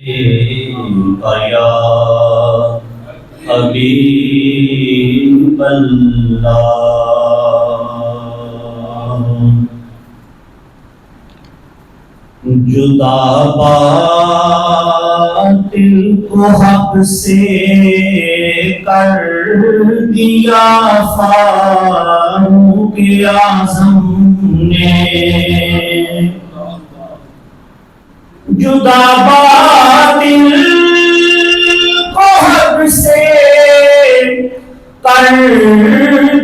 یا حبیب اللہ، جدا باطل کو حق سے کر دیا فاروق اعظم نے، جدا باطل کو حق سے کر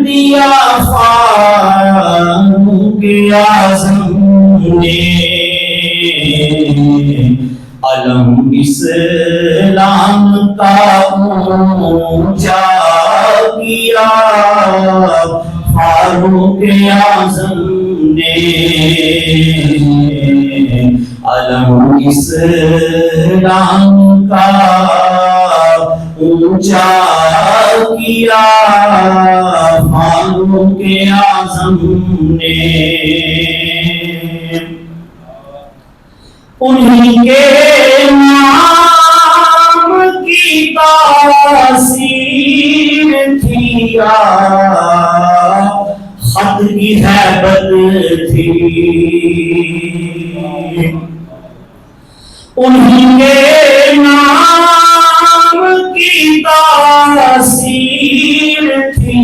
دیا فاروق اعظم نے، علم اسلام کا اونچا کیا فاروق اعظم نے، علم اسلام کا اونچا کیا فاروق اعظم نے، انہی کے نام کی تاثیر تھی، خط کی ہیبت تھی، انہی کے نام کی تاثیر تھی،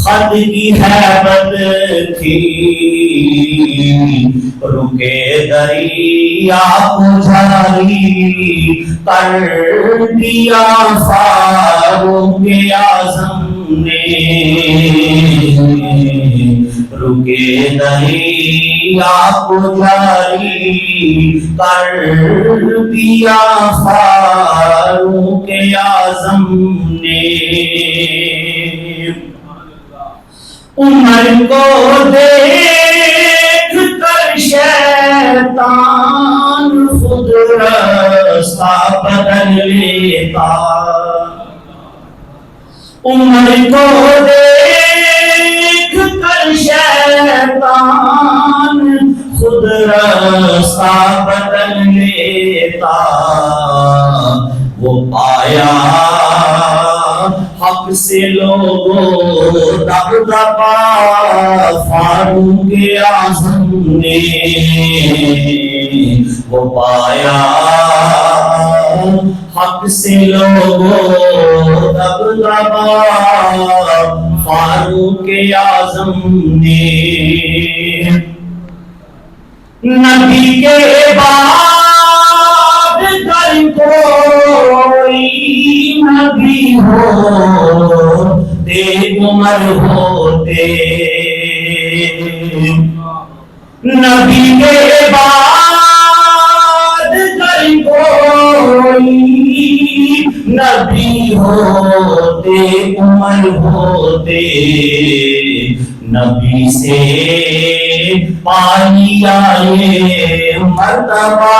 خط کی ہیبت تھی، رکے دریا کو جاری کر دیا فاروق اعظم نے، رکے دریا کو جاری کر دیا فاروق اعظم نے، عمر کو دیکھ کر شیطان خود راستہ بدل لیتا، عمر کو دیکھ کر شیطان خود راستہ بدل لیتا، وہ پایا حق سے لوگوں دبدبا فاروق اعظم نے، وہ پایا حق سے لوگوں دبدبا فاروق اعظم نے، نبی کے بعد گر کوئی نبی ہوتے عمر ہوتے، نبی کے بعد گر کوئی نبی ہوتے عمر ہوتے، نبی سے پالیا یہ مرتبہ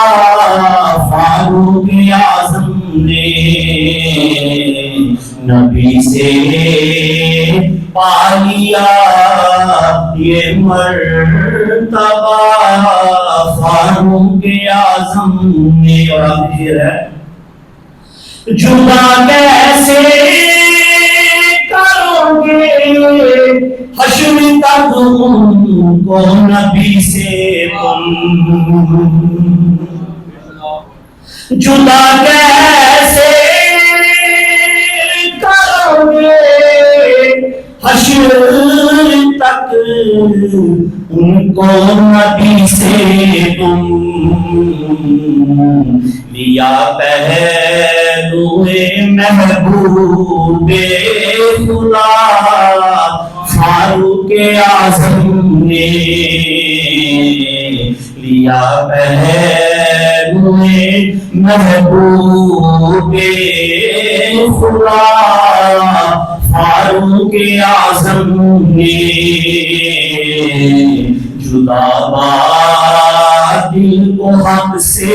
فاروق اعظم نے، نبی سے پالیا یہ مرتبہ فاروق اعظم نے، اور آخر ہے جدا کیسے کرو گے حشر تک ان کو نبی سے تم، جدا کیسے کرو گے حشر تک ان کو نبی سے تم، لیا پہلوئے محبوب خدا فاروق اعظم نے، لیا پہلوئے محبوب خدا فاروق اعظم نے، جدا باطل کو حق سے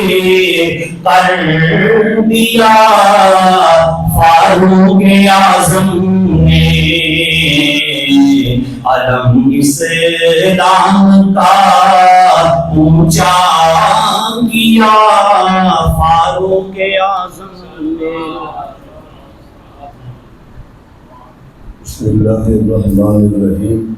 کر دیا فاروق اعظم نے، علم اسلام کا اونچا یا فاروق اعظم میرا. بسم اللہ الرحمن الرحیم.